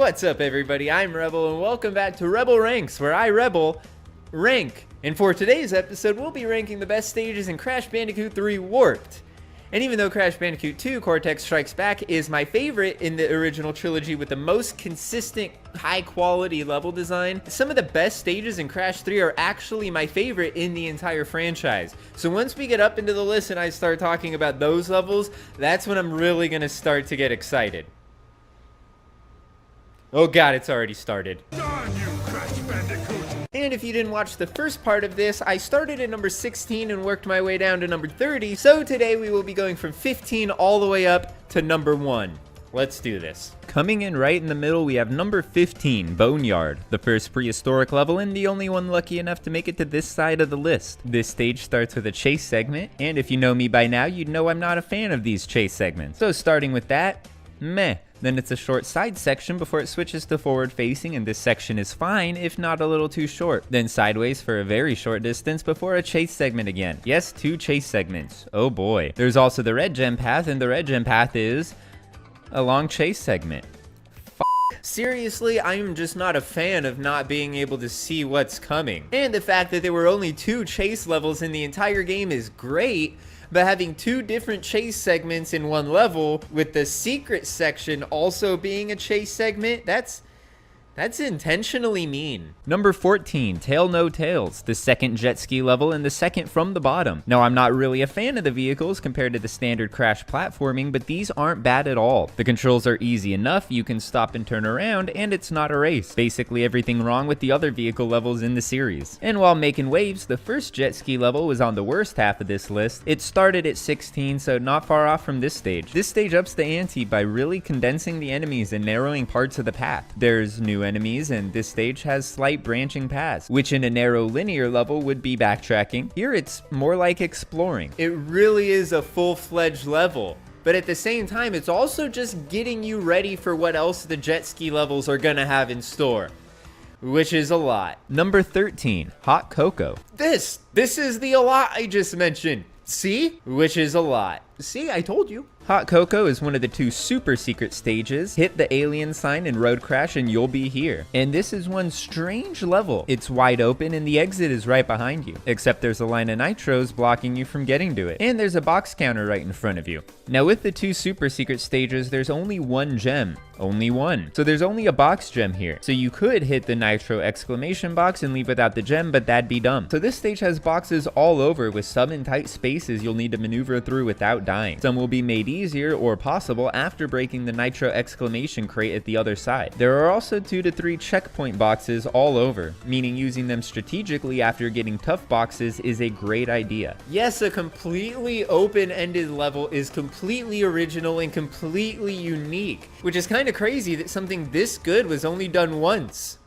What's up, everybody? I'm Rebel, and welcome back to Rebel Ranks, where I Rebel rank. And for today's episode, we'll be ranking the best stages in Crash Bandicoot 3 Warped. And even though Crash Bandicoot 2 Cortex Strikes Back is my favorite in the original trilogy with the most consistent, high-quality level design, some of the best stages in Crash 3 are actually my favorite in the entire franchise. So once we get up into the list and I start talking about those levels, that's when I'm really going to start to get excited. Oh god, it's already started. Darn you, Crash Bandicoot! And if you didn't watch the first part of this, I started at number 16 and worked my way down to number 30, so today we will be going from 15 all the way up to number 1. Let's do this. Coming in right in the middle, we have number 15, Boneyard, the first prehistoric level and the only one lucky enough to make it to this side of the list. This stage starts with a chase segment, and if you know me by now, you'd know I'm not a fan of these chase segments. So starting with that, meh. Then it's a short side section before it switches to forward facing, and this section is fine, if not a little too short. Then sideways for a very short distance before a chase segment again. Yes, 2 chase segments. Oh boy. There's also the red gem path, and the red gem path is a long chase segment. Seriously, I'm just not a fan of not being able to see what's coming. And the fact that there were only 2 chase levels in the entire game is great, but having 2 different chase segments in one level, with the secret section also being a chase segment, that's intentionally mean. Number 14, Tail No Tails, the second jet ski level and the second from the bottom. Now, I'm not really a fan of the vehicles compared to the standard Crash platforming, but these aren't bad at all. The controls are easy enough, you can stop and turn around, and it's not a race. Basically everything wrong with the other vehicle levels in the series. And while making waves, the first jet ski level was on the worst half of this list. It started at 16, so not far off from this stage. This stage ups the ante by really condensing the enemies and narrowing parts of the path. There's new enemies, and this stage has slight branching paths, which in a narrow linear level would be backtracking. Here it's more like exploring. It really is a full-fledged level, but at the same time it's also just getting you ready for what else the jet ski levels are gonna have in store, which is a lot. Number 13, Hot Cocoa. This is the a lot I just mentioned. See? Which is a lot. See, I told you. Hot Cocoa is one of the 2 super secret stages. Hit the alien sign in Road Crash and you'll be here. And this is one strange level. It's wide open and the exit is right behind you. Except there's a line of nitros blocking you from getting to it. And there's a box counter right in front of you. Now with the 2 super secret stages, there's only 1 gem. Only 1. So there's only a box gem here. So you could hit the nitro exclamation box and leave without the gem, but that'd be dumb. So this stage has boxes all over with some in tight spaces you'll need to maneuver through without dying. Some will be made easier or possible after breaking the nitro exclamation crate at the other side. There are also 2 to 3 checkpoint boxes all over, meaning using them strategically after getting tough boxes is a great idea. Yes, a completely open-ended level is completely original and completely unique, which is kind of crazy that something this good was only done once.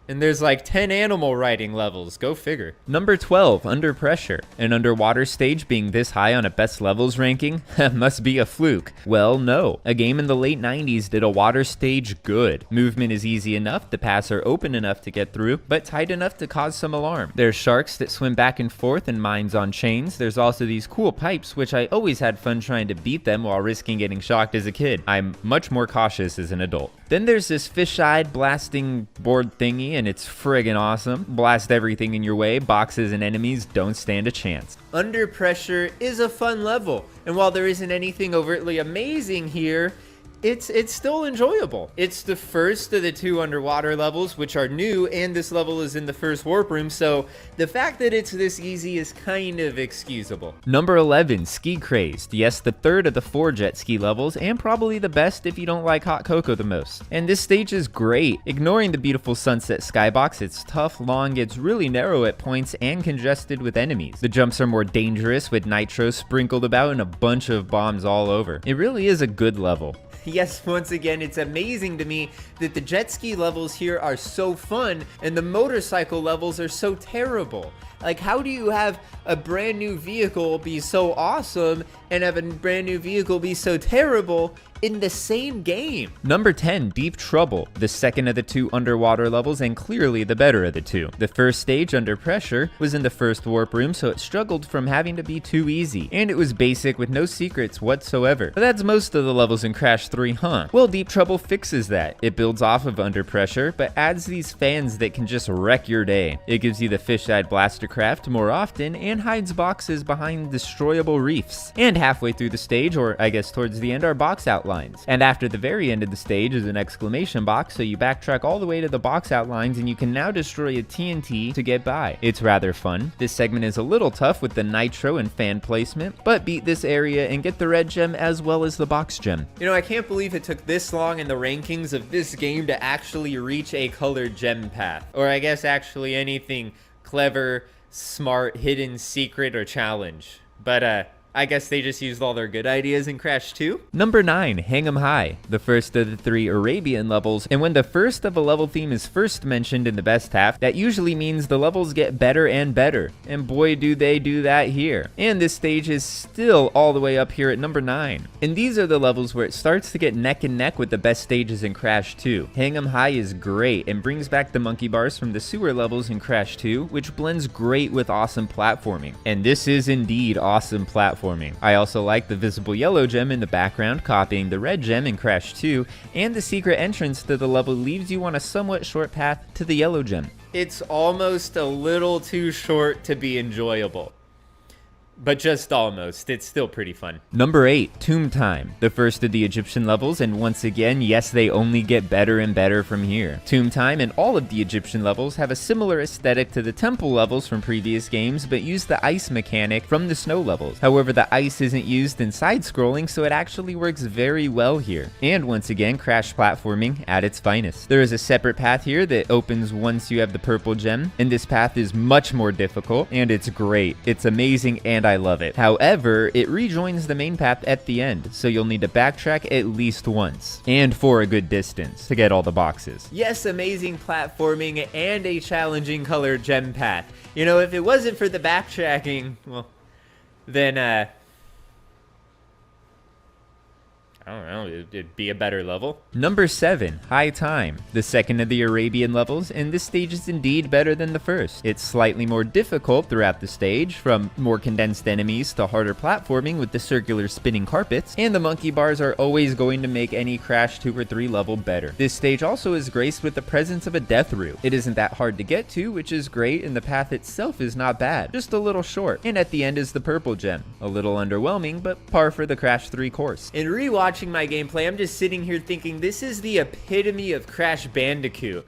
And there's like 10 animal riding levels, go figure. Number 12, Under Pressure. An underwater stage being this high on a best levels ranking? Must be a fluke. Well, no. A game in the late 90s did a water stage good. Movement is easy enough, the paths are open enough to get through, but tight enough to cause some alarm. There's sharks that swim back and forth and mines on chains. There's also these cool pipes, which I always had fun trying to beat them while risking getting shocked as a kid. I'm much more cautious as an adult. Then there's this fish-eyed blasting board thingy, and it's friggin' awesome. Blast everything in your way, boxes and enemies don't stand a chance. Under Pressure is a fun level, and while there isn't anything overtly amazing here, it's still enjoyable. It's the first of the 2 underwater levels, which are new, and this level is in the first warp room, so the fact that it's this easy is kind of excusable. Number 11, Ski Crazed. Yes, the 3rd of the 4 jet ski levels, and probably the best if you don't like Hot Cocoa the most. And this stage is great. Ignoring the beautiful sunset skybox, it's tough, long, gets really narrow at points, and congested with enemies. The jumps are more dangerous, with nitro sprinkled about and a bunch of bombs all over. It really is a good level. Yes, once again, it's amazing to me that the jet ski levels here are so fun and the motorcycle levels are so terrible. Like, how do you have a brand new vehicle be so awesome and have a brand new vehicle be so terrible in the same game. Number 10, Deep Trouble, the second of the two underwater levels and clearly the better of the two. The first stage, Under Pressure, was in the first warp room, so it struggled from having to be too easy, and it was basic with no secrets whatsoever. But that's most of the levels in Crash 3, huh? Well, Deep Trouble fixes that. It builds off of Under Pressure, but adds these fans that can just wreck your day. It gives you the fish-eyed blaster craft more often and hides boxes behind destroyable reefs. And halfway through the stage, or I guess towards the end, are box outlines. And after the very end of the stage is an exclamation box, so you backtrack all the way to the box outlines and you can now destroy a TNT to get by. It's rather fun. This segment is a little tough with the nitro and fan placement, but beat this area and get the red gem as well as the box gem. You know, I can't believe it took this long in the rankings of this game to actually reach a colored gem path. Or I guess actually anything clever, smart, hidden, secret, or challenge. But I guess they just used all their good ideas in Crash 2. Number 9, Hang 'em High, the first of the 3 Arabian levels, and when the first of a level theme is first mentioned in the best half, that usually means the levels get better and better, and boy do they do that here. And this stage is still all the way up here at number 9. And these are the levels where it starts to get neck and neck with the best stages in Crash 2. Hang 'em High is great and brings back the monkey bars from the sewer levels in Crash 2, which blends great with awesome platforming. And this is indeed awesome platforming. I also like the visible yellow gem in the background, copying the red gem in Crash 2, and the secret entrance to the level leaves you on a somewhat short path to the yellow gem. It's almost a little too short to be enjoyable. But just almost. It's still pretty fun. Number 8, Tomb Time, the first of the Egyptian levels, and once again, yes, they only get better and better from here. Tomb Time and all of the Egyptian levels have a similar aesthetic to the temple levels from previous games, but use the ice mechanic from the snow levels. However, the ice isn't used in side-scrolling, so it actually works very well here. And once again, Crash platforming at its finest. There is a separate path here that opens once you have the purple gem, and this path is much more difficult, and it's great. It's amazing, and I love it. However, it rejoins the main path at the end, so you'll need to backtrack at least once, and for a good distance, to get all the boxes. Yes, amazing platforming and a challenging colored gem path. You know, if it wasn't for the backtracking, well, then, I don't know, it'd be a better level. Number 7, High Time, the second of the Arabian levels, and this stage is indeed better than the first. It's slightly more difficult throughout the stage, from more condensed enemies to harder platforming with the circular spinning carpets, and the monkey bars are always going to make any Crash 2 or 3 level better. This stage also is graced with the presence of a death route. It isn't that hard to get to, which is great, and the path itself is not bad, just a little short. And at the end is the purple gem. A little underwhelming, but par for the Crash 3 course. In rewatching my gameplay, I'm just sitting here thinking this is the epitome of Crash Bandicoot.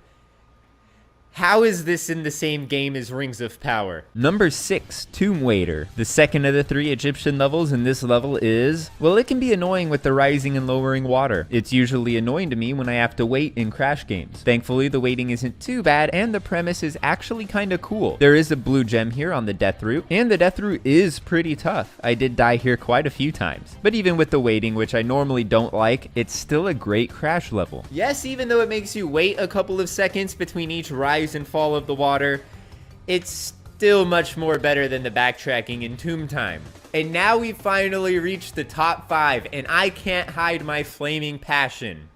How is this in the same game as Rings of Power? Number 6, Tomb Waiter, the second of the 3 Egyptian levels, and this level is, well, it can be annoying with the rising and lowering water. It's usually annoying to me when I have to wait in Crash games. Thankfully, the waiting isn't too bad, and the premise is actually kinda cool. There is a blue gem here on the death route, and the death route is pretty tough. I did die here quite a few times. But even with the waiting, which I normally don't like, it's still a great Crash level. Yes, even though it makes you wait a couple of seconds between each rise and fall of the water, it's still much more better than the backtracking in Tomb Time. And now we finally reached the top 5, and I can't hide my flaming passion.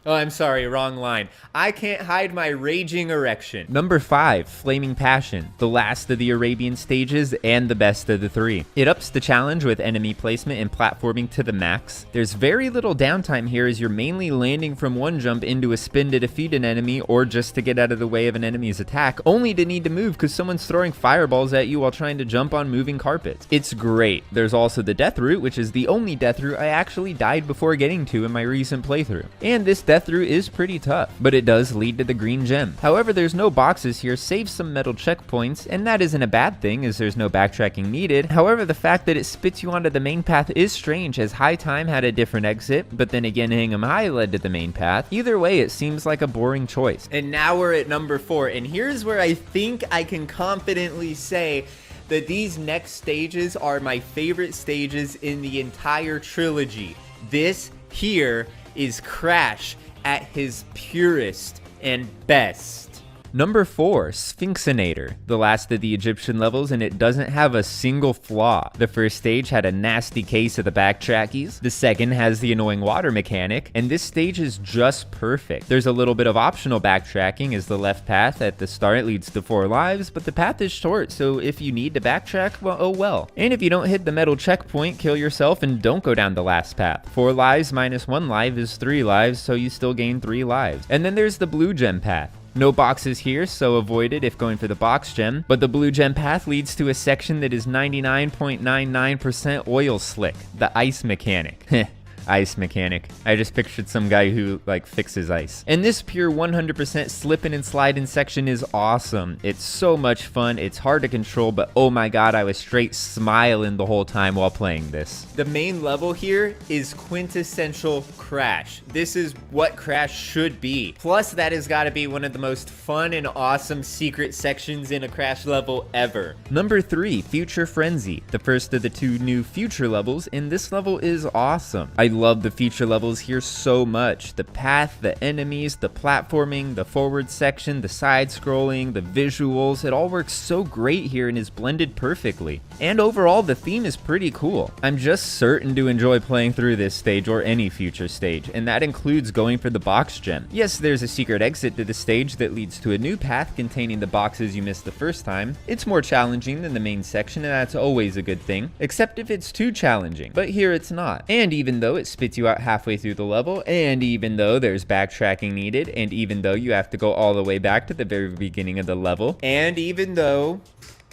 Oh, I'm sorry, wrong line. I can't hide my raging erection. Number 5, Flaming Passion, the last of the Arabian stages and the best of the 3. It ups the challenge with enemy placement and platforming to the max. There's very little downtime here as you're mainly landing from one jump into a spin to defeat an enemy or just to get out of the way of an enemy's attack, only to need to move because someone's throwing fireballs at you while trying to jump on moving carpets. It's great. There's also the death route, which is the only death route I actually died before getting to in my recent playthrough. And this death route is pretty tough, but it does lead to the green gem. However, there's no boxes here, save some metal checkpoints, and that isn't a bad thing as there's no backtracking needed. However, the fact that it spits you onto the main path is strange as High Time had a different exit, but then again Hang 'em High led to the main path. Either way, it seems like a boring choice. And now we're at number 4, and here's where I think I can confidently say that these next stages are my favorite stages in the entire trilogy. This here is Crash at his purest and best. Number 4, Sphinxinator, the last of the Egyptian levels, and it doesn't have a single flaw. The first stage had a nasty case of the backtrackies, the second has the annoying water mechanic, and this stage is just perfect. There's a little bit of optional backtracking as the left path at the start leads to 4 lives, but the path is short, so if you need to backtrack, well, oh well. And if you don't hit the metal checkpoint, kill yourself and don't go down the last path. 4 lives minus 1 life is 3 lives, so you still gain 3 lives. And then there's the blue gem path. No boxes here, so avoid it if going for the box gem, but the blue gem path leads to a section that is 99.99% oil slick, the ice mechanic. Ice mechanic. I just pictured some guy who like fixes ice. And this pure 100% slipping and sliding section is awesome. It's so much fun. It's hard to control, but oh my god, I was straight smiling the whole time while playing this. The main level here is quintessential Crash. This is what Crash should be. Plus, that has got to be one of the most fun and awesome secret sections in a Crash level ever. Number 3, Future Frenzy, the first of the 2 new future levels, and this level is awesome. I love the feature levels here so much. The path, the enemies, the platforming, the forward section, the side scrolling, the visuals, it all works so great here and is blended perfectly. And overall, the theme is pretty cool. I'm just certain to enjoy playing through this stage or any future stage, and that includes going for the box gem. Yes, there's a secret exit to the stage that leads to a new path containing the boxes you missed the first time. It's more challenging than the main section, and that's always a good thing, except if it's too challenging, but here it's not. And even though it spits you out halfway through the level, and even though there's backtracking needed, and even though you have to go all the way back to the very beginning of the level, and even though...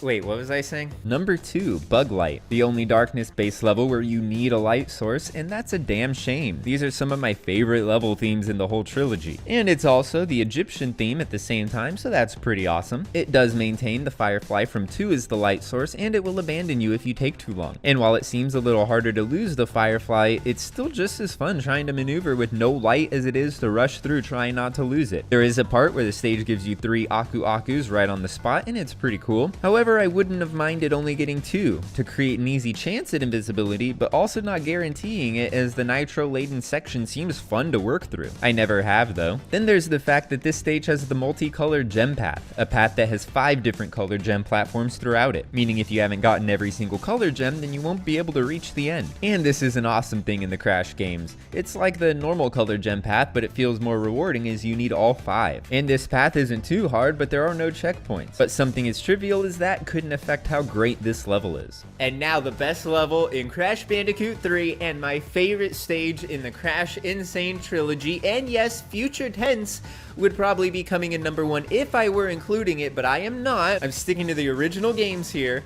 Wait, what was I saying? Number 2, Bug Light, the only darkness-based level where you need a light source, and that's a damn shame. These are some of my favorite level themes in the whole trilogy. And it's also the Egyptian theme at the same time, so that's pretty awesome. It does maintain the Firefly from 2 as the light source, and it will abandon you if you take too long. And while it seems a little harder to lose the Firefly, it's still just as fun trying to maneuver with no light as it is to rush through trying not to lose it. There is a part where the stage gives you 3 Aku Akus right on the spot, and it's pretty cool. However, I wouldn't have minded only getting 2 to create an easy chance at invisibility, but also not guaranteeing it, as the nitro-laden section seems fun to work through. I never have though. Then there's the fact that this stage has the multicolored gem path, a path that has 5 different colored gem platforms throughout it, meaning if you haven't gotten every single color gem, then you won't be able to reach the end. And this is an awesome thing in the Crash games. It's like the normal colored gem path, but it feels more rewarding as you need all 5. And this path isn't too hard, but there are no checkpoints. But something as trivial as that couldn't affect how great this level is. And now the best level in Crash Bandicoot 3 and my favorite stage in the Crash Insane Trilogy, and yes, future tense would probably be coming in number 1 if I were including it, but I am not. I'm sticking to the original games here.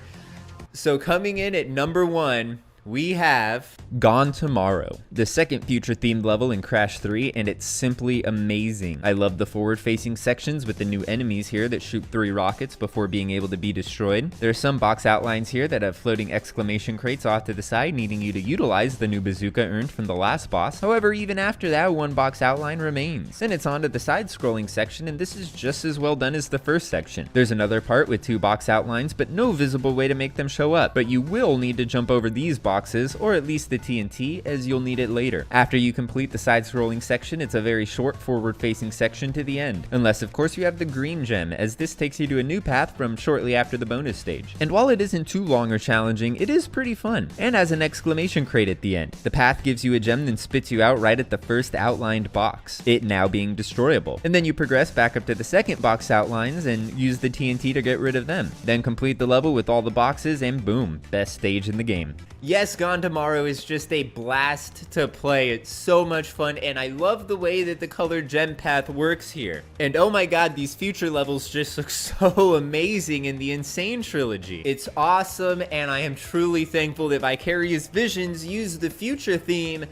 So coming in at number 1, we have Gone Tomorrow, the second future themed level in Crash 3, and it's simply amazing. I love the forward facing sections with the new enemies here that shoot 3 rockets before being able to be destroyed. There are some box outlines here that have floating exclamation crates off to the side, needing you to utilize the new bazooka earned from the last boss. However, even after that, 1 box outline remains. Then it's on to the side scrolling section, and this is just as well done as the first section. There's another part with 2 box outlines, but no visible way to make them show up, but you will need to jump over these boxes, or at least the TNT, as you'll need it later. After you complete the side-scrolling section, it's a very short forward-facing section to the end, unless of course you have the green gem, as this takes you to a new path from shortly after the bonus stage. And while it isn't too long or challenging, it is pretty fun, and has an exclamation crate at the end. The path gives you a gem and spits you out right at the first outlined box, it now being destroyable. And then you progress back up to the second box outlines and use the TNT to get rid of them. Then complete the level with all the boxes, and boom, best stage in the game. Yes, Gone Tomorrow is just a blast to play. It's so much fun, and I love the way that the colored gem path works here. And oh my god, these future levels just look so amazing in the Insane Trilogy. It's awesome, and I am truly thankful that Vicarious Visions used the future theme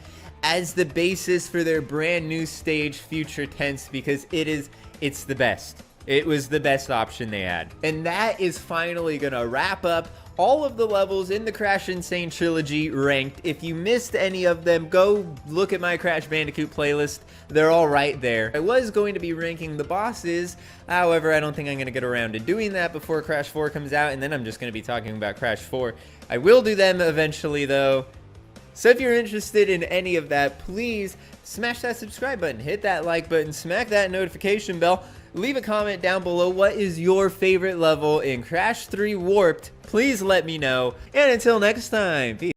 as the basis for their brand new stage, Future Tense, because it's the best. It was the best option they had. And that is finally gonna wrap up all of the levels in the Crash Insane Trilogy ranked. If you missed any of them, go look at my Crash Bandicoot playlist. They're all right there. I was going to be ranking the bosses, however, I don't think I'm going to get around to doing that before Crash 4 comes out, and then I'm just going to be talking about Crash 4. I will do them eventually, though. So if you're interested in any of that, please smash that subscribe button, hit that like button, smack that notification bell, Leave a comment down below. What is your favorite level in Crash 3 Warped? Please let me know. And until next time, peace.